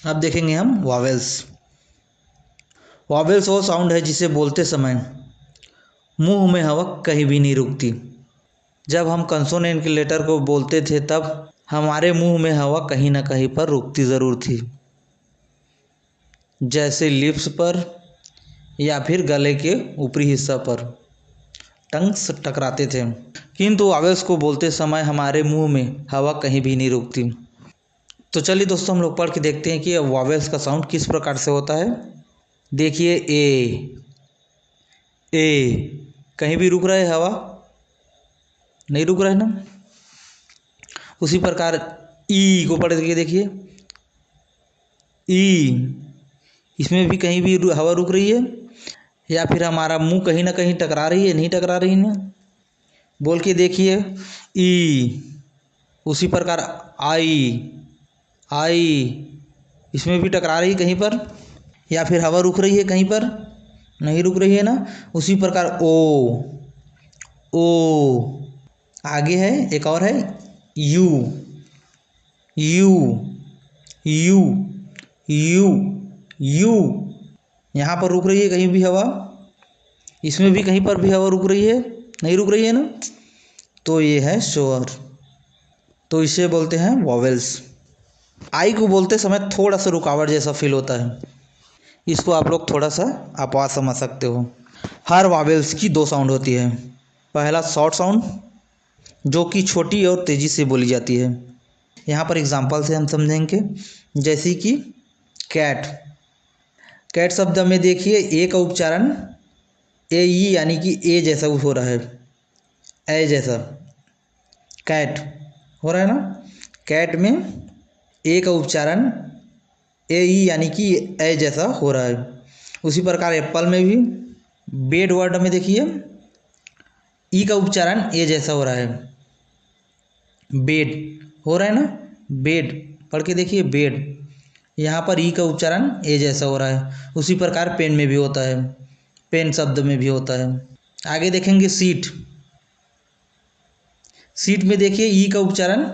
अब देखेंगे हम वॉवेल्स। वॉवेल्स वो साउंड है जिसे बोलते समय मुंह में हवा कहीं भी नहीं रुकती। जब हम कंसोनेंट के लेटर को बोलते थे तब हमारे मुंह में हवा कहीं ना कहीं पर रुकती ज़रूर थी, जैसे लिप्स पर या फिर गले के ऊपरी हिस्सा पर टंग्स टकराते थे। किंतु वॉवेल्स को बोलते समय हमारे मुंह में हवा कहीं भी नहीं रुकती। तो चलिए दोस्तों, हम लोग पढ़ के देखते हैं कि वॉवेल्स का साउंड किस प्रकार से होता है। देखिए, ए कहीं भी रुक रहा है, हवा नहीं रुक रहा है ना। उसी प्रकार ई को पढ़ के देखिए, ई इसमें भी कहीं भी हवा रुक रही है या फिर हमारा मुंह कहीं ना कहीं टकरा रही है, नहीं टकरा रही ना। बोल के देखिए, ई। उसी प्रकार आई, आई इसमें भी टकरा रही है कहीं पर या फिर हवा रुक रही है कहीं पर, नहीं रुक रही है ना। उसी प्रकार ओ आगे है, एक और है you, you you you you यहाँ पर रुक रही है कहीं भी हवा, इसमें भी कहीं पर भी हवा रुक रही है, नहीं रुक रही है ना। तो ये है स्वर, तो इसे बोलते हैं वॉवेल्स। आई को बोलते समय थोड़ा सा रुकावट जैसा फील होता है, इसको आप लोग थोड़ा सा अपवाद समझ सकते हो। हर वॉवेल्स की दो साउंड होती है। पहला शॉर्ट साउंड जो कि छोटी और तेज़ी से बोली जाती है। यहाँ पर एग्जाम्पल से हम समझेंगे, जैसे कि कैट। कैट शब्द में देखिए, ए का उच्चारण ए ई यानी कि ए जैसा हो रहा है, ए जैसा कैट हो रहा है ना। कैट में ए का उच्चारण ए ई यानी कि ए जैसा हो रहा है। उसी प्रकार एप्पल में भी, बेड वर्ड में देखिए, ई का उच्चारण ए जैसा हो रहा है, बेड हो रहा है ना, बेड पढ़ के देखिए, बेड यहाँ पर ई का उच्चारण ए जैसा हो रहा है। उसी प्रकार पेन में भी होता है, पेन शब्द में भी होता है। आगे देखेंगे सीट। सीट में देखिए, ई का उच्चारण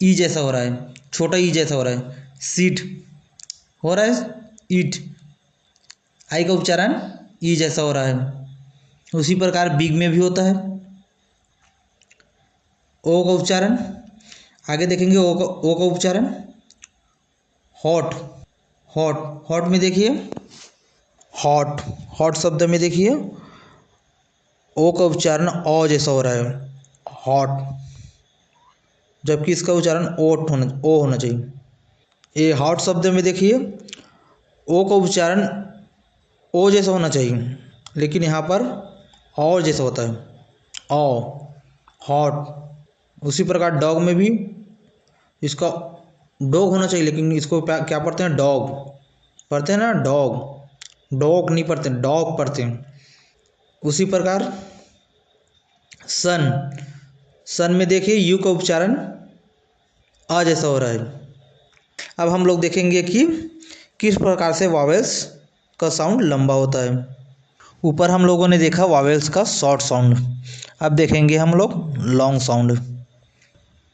ई जैसा हो रहा है, छोटा ई जैसा हो रहा है, सीट हो रहा है, ईट। आई का उच्चारण ई जैसा हो रहा है। उसी प्रकार बिग में भी होता है, ओ का उच्चारण। आगे देखेंगे ओ का उच्चारण हॉट, हॉट हॉट में देखिए, हॉट हॉट शब्द में देखिए ओ का उच्चारण ओ जैसा हो रहा है, हॉट, जबकि इसका उच्चारण ओ होना चाहिए। ये हॉट शब्द में देखिए, ओ का उच्चारण ओ जैसा होना चाहिए, लेकिन यहाँ पर और जैसा होता है, ओ, हॉट। उसी प्रकार डॉग में भी इसका डॉग होना चाहिए, लेकिन इसको क्या पढ़ते हैं, डॉग पढ़ते हैं ना, डॉग, डॉग नहीं पढ़ते, डॉग पढ़ते हैं। उसी प्रकार सन, सन में देखिए यू का उच्चारण आ जैसा हो रहा है। अब हम लोग देखेंगे कि किस प्रकार से वॉवेल्स का साउंड लंबा होता है। ऊपर हम लोगों ने देखा वॉवेल्स का शॉर्ट साउंड, अब देखेंगे हम लोग लॉन्ग साउंड।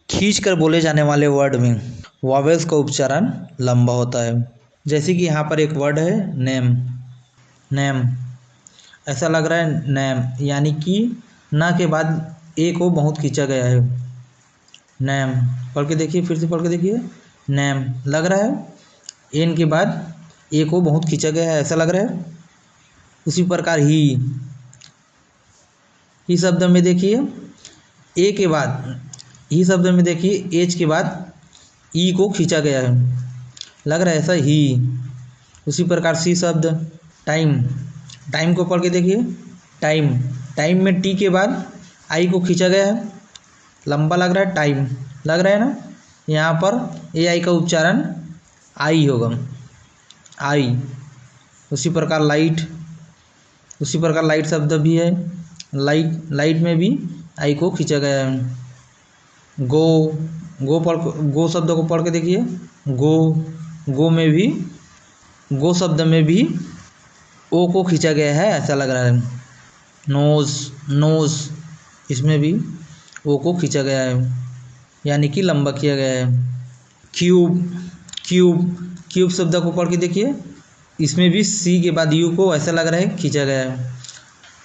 खींच कर बोले जाने वाले वर्ड में वॉवेल्स का उच्चारण लंबा होता है। जैसे कि यहाँ पर एक वर्ड है नेम, नेम ऐसा लग रहा है नेम, यानी कि ना के बाद ए को बहुत खींचा गया है, नेम। पढ़ के देखिए, फिर से पढ़ के देखिए, नेम लग रहा है एन के बाद ए को बहुत खींचा गया है, ऐसा लग रहा है। उसी प्रकार ही शब्द में देखिए, ए के बाद ही शब्द में देखिए एच के बाद ई को खींचा गया है, लग रहा है ऐसा ही। उसी प्रकार सी शब्द टाइम, टाइम को पढ़ के देखिए, टाइम, टाइम में टी के बाद आई को खींचा गया है, लंबा लग रहा है, टाइम लग रहा है ना। यहाँ पर ए आई का उच्चारण आई होगा, आई। उसी प्रकार लाइट, उसी प्रकार लाइट शब्द भी है, लाइट, लाइट में भी आई को खींचा गया है। गो, गो शब्द को पढ़ के देखिए, गो, गो में भी, गो शब्द में भी ओ को खींचा गया है, ऐसा लग रहा है। नोज, नोज इसमें भी ओ को खींचा गया है, यानी कि लंबा किया गया है। क्यूब, क्यूब, क्यूब शब्द को पढ़ के देखिए, इसमें भी सी के बाद यू को ऐसा लग रहा है खींचा गया है।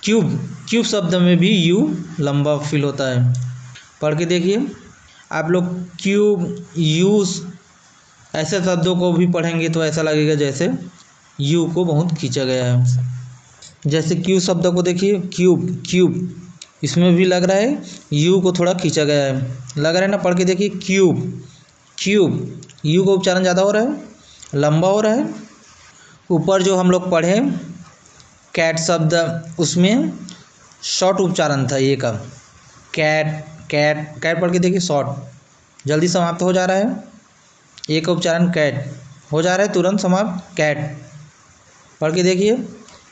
क्यूब, क्यूब शब्द में भी यू लंबा फील होता है। पढ़ के देखिए आप लोग, क्यूब, यूज ऐसे शब्दों को भी पढ़ेंगे तो ऐसा लगेगा जैसे यू को बहुत खींचा गया है। जैसे क्यूब शब्द को देखिए, क्यूब, क्यूब, इसमें भी लग रहा है यू को थोड़ा खींचा गया है, लग रहा है ना। पढ़ के देखिए क्यूब, क्यूब, यू का उच्चारण ज़्यादा हो रहा है, लंबा हो रहा है। ऊपर जो हम लोग पढ़े कैट शब्द, उसमें शॉर्ट उच्चारण था ये का, कैट, कैट, कैट पढ़ के देखिए शॉर्ट, जल्दी समाप्त हो जा रहा है। एक उच्चारण कैट हो जा रहा है तुरंत समाप्त, कैट। पढ़ के देखिए।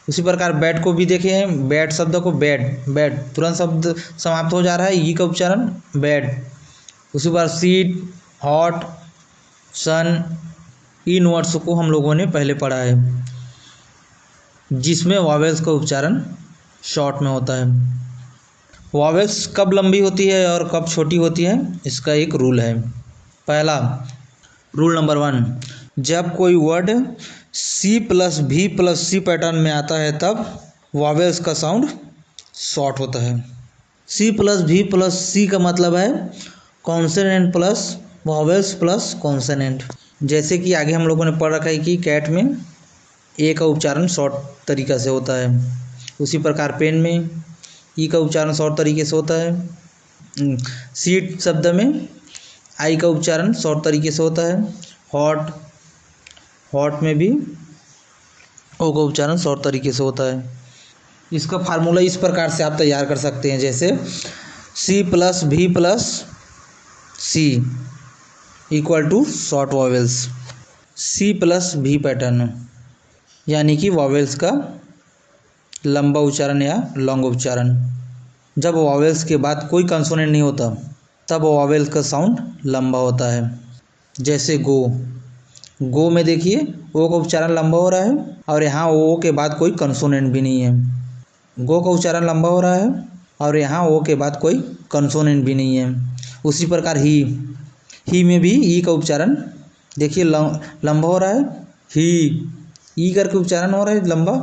उसी प्रकार बैट को भी देखिए, बैट शब्द को बैट, बैट तुरंत शब्द समाप्त हो जा रहा है, ई का उच्चारण बैट। उसी प्रकार सीट, हॉट, सन, इन वर्ड्स को हम लोगों ने पहले पढ़ा है, जिसमें वॉवेल्स का उच्चारण शॉर्ट में होता है। वॉवेल्स कब लंबी होती है और कब छोटी होती है, इसका एक रूल है। पहला रूल नंबर 1, जब कोई वर्ड सी प्लस भी प्लस सी पैटर्न में आता है तब वॉवेल्स का साउंड शॉर्ट होता है। सी प्लस भी प्लस सी का मतलब है consonant plus vowels plus consonant. जैसे कि आगे हम लोगों ने पढ़ रखा है कि कैट में ए का उच्चारण शॉर्ट तरीक़ा से होता है, उसी प्रकार पेन में ई का उच्चारण शॉर्ट तरीके से होता है। सीट शब्द में आई का उच्चारण शॉर्ट तरीके से होता है। हॉट, हॉट में भी ओ का उच्चारण शॉर्ट तरीके से होता है। इसका फार्मूला इस प्रकार से आप तैयार कर सकते हैं, जैसे C plus V plus C equal to short vowels, C plus V pattern, यानी कि वॉवेल्स का लंबा उच्चारण या लॉन्ग उच्चारण। जब वॉवेल्स के बाद कोई कंसोनेंट नहीं होता तब वॉवेल्स का साउंड लंबा होता है। जैसे गो, गो में देखिए ओ का उच्चारण लंबा हो रहा है और यहाँ ओ के बाद कोई कंसोनेंट भी नहीं है। गो का उच्चारण लंबा हो रहा है और यहाँ ओ के बाद कोई कंसोनेंट भी नहीं है। उसी प्रकार ही में भी ई का उच्चारण देखिए लंबा हो रहा है, ही, ई करके उच्चारण हो रहा है लंबा,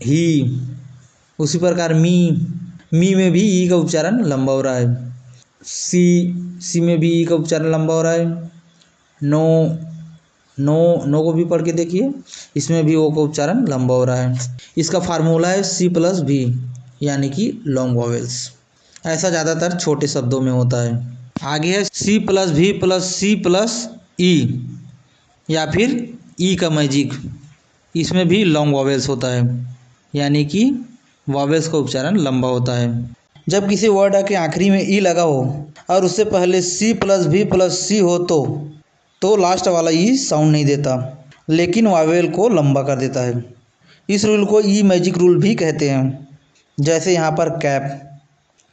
ही। उसी प्रकार मी में भी ई का उच्चारण लंबा हो रहा है। सी में भी ई का उच्चारण लंबा हो रहा है। नो को भी पढ़ के देखिए, इसमें भी ओ का उच्चारण लंबा हो रहा है। इसका फार्मूला है सी प्लस भी, यानी कि लॉन्ग वॉवेल्स। ऐसा ज़्यादातर छोटे शब्दों में होता है। आगे है C plus V plus C plus ई या फिर ई का मैजिक, इसमें भी लॉन्ग वॉवेल्स होता है, यानी कि वॉवेल्स का उच्चारण लंबा होता है। जब किसी वर्ड के आखिरी में ई लगा हो और उससे पहले सी प्लस भी प्लस सी हो तो लास्ट वाला ई साउंड नहीं देता, लेकिन वॉवेल को लंबा कर देता है। इस रूल को ई मैजिक रूल भी कहते हैं। जैसे यहाँ पर कैप,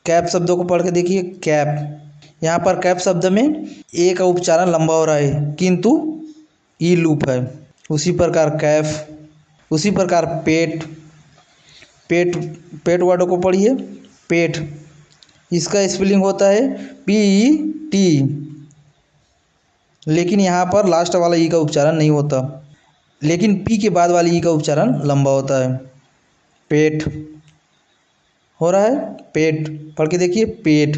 कैप शब्दों को पढ़ के देखिए, कैप, यहाँ पर कैप शब्द में ए का उच्चारण लंबा हो रहा है किंतु ई लूप है। उसी प्रकार कैफ, उसी प्रकार पेट, पेट वर्ड को पढ़िए, पेट, इसका स्पेलिंग होता है PET, लेकिन यहाँ पर लास्ट वाला ई का उच्चारण नहीं होता, लेकिन पी के बाद वाली ई का उच्चारण लंबा होता है। पेट हो रहा है, पेट पढ़ के देखिए, पेट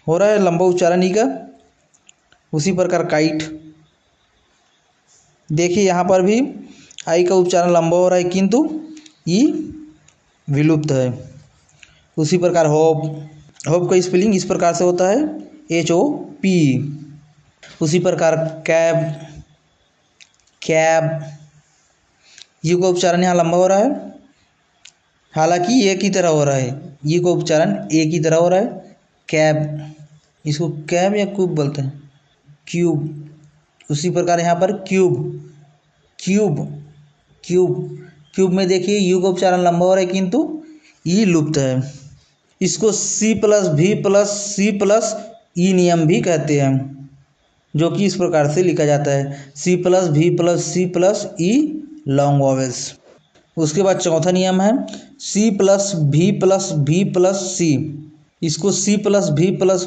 हो रहा है लंबा उच्चारण ई का। उसी प्रकार काइट, देखिए यहाँ पर भी आई का उच्चारण लंबा हो रहा है किंतु ई विलुप्त है। उसी प्रकार होप, होप का स्पेलिंग इस प्रकार से होता है HOP। उसी प्रकार कैब, कैब, यू का उच्चारण यहाँ लंबा हो रहा है, हालांकि ए की तरह हो रहा है, यू का उच्चारण ए की तरह हो रहा है। कैब, इसको कैब या क्यूब बोलते हैं, क्यूब। उसी प्रकार यहाँ पर क्यूब, क्यूब, क्यूब, क्यूब में देखिए यू का उच्चारण लंबा हो रहा है किंतु ई लुप्त है। इसको सी plus V plus C plus ई नियम भी कहते हैं, जो कि इस प्रकार से लिखा जाता है, C plus V plus C plus ई लॉन्ग वॉवेल्स। उसके बाद चौथा नियम है C plus V plus V plus सी, इसको सी प्लस भी प्लस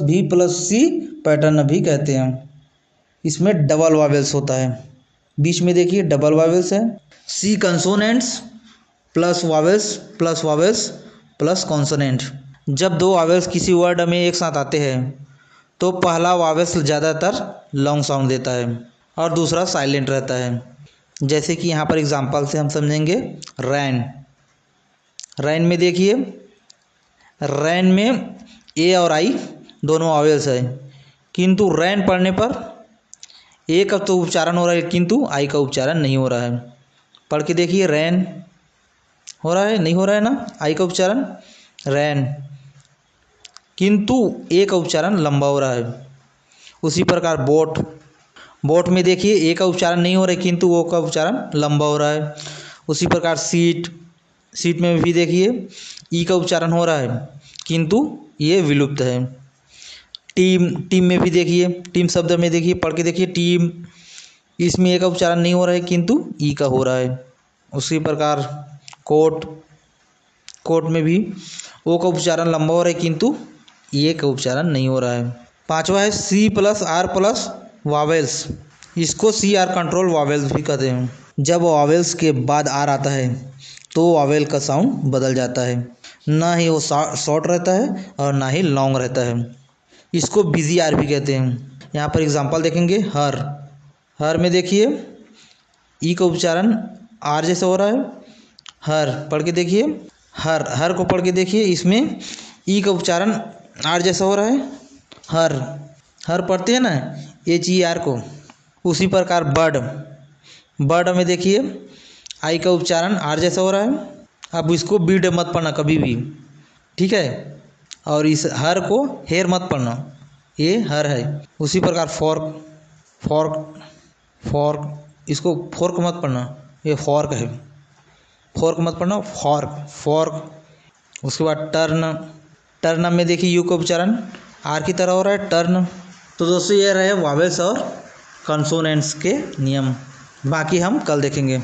सी पैटर्न भी कहते हैं। इसमें डबल वॉवेल्स होता है, बीच में देखिए डबल वावेल्स है। C consonants plus vowels plus vowels plus consonant. जब दो वावेल्स किसी वर्ड में एक साथ आते हैं तो पहला वावेल्स ज़्यादातर लॉन्ग साउंड देता है और दूसरा साइलेंट रहता है। जैसे कि यहाँ पर एग्जांपल से हम समझेंगे। रैन, रैन में देखिए, रैन में ए और आई दोनों वावेल्स है, किंतु रैन पढ़ने पर ए का तो उच्चारण हो रहा है किंतु आई का उच्चारण नहीं हो रहा है। पढ़ के देखिए, रैन हो रहा है, नहीं हो रहा है ना आई का उच्चारण, रैन, किंतु ए का उच्चारण लंबा हो रहा है। उसी प्रकार बोट, बोट में देखिए ए का उच्चारण नहीं हो रहा है किंतु ओ का उच्चारण लंबा हो रहा है। उसी प्रकार सीट, सीट में भी देखिए ई का उच्चारण हो रहा है किंतु ये विलुप्त है। टीम, टीम में भी देखिए, टीम शब्द में देखिए, पढ़ के देखिए टीम, इसमें ए का उच्चारण नहीं हो रहा है किंतु ई का हो रहा है। उसी प्रकार कोट, कोट में भी ओ का उच्चारण लंबा हो रहा है किंतु ए का उच्चारण नहीं हो रहा है। पांचवा है C plus R plus vowels. इसको सी आर कंट्रोल वावेल्स भी कहते हैं। जब वावेल्स के बाद आर आता है तो वावेल का साउंड बदल जाता है, ना ही वो शॉर्ट रहता है और ना ही लॉन्ग रहता है। इसको बिजी आर भी कहते हैं। यहाँ पर एग्जांपल देखेंगे। हर, हर में देखिए ई का उच्चारण आर जैसा हो रहा है। हर, पढ़ के देखिए, हर, हर को पढ़ के देखिए, इसमें ई का उच्चारण आर जैसा हो रहा है। हर, हर पढ़ते हैं ना एच ई आर को। उसी प्रकार बर्ड, बर्ड में देखिए आई का उच्चारण आर जैसा हो रहा है। अब इसको बीड मत पढ़ना कभी भी, ठीक है। और इस हर को हेर मत पढ़ना, ये हर है। उसी प्रकार फॉर्क, फॉर्क, फॉर्क, इसको फोर्क मत पढ़ना, ये फॉर्क है। फॉर्क मत पढ़ना, फॉर्क, फॉर्क। उसके बाद टर्न, टर्न में देखिए यू का उच्चारण आर की तरह हो रहा है, टर्न। तो दोस्तों ये रहे वावेल्स और कंसोनेंट्स के नियम, बाकी हम कल देखेंगे।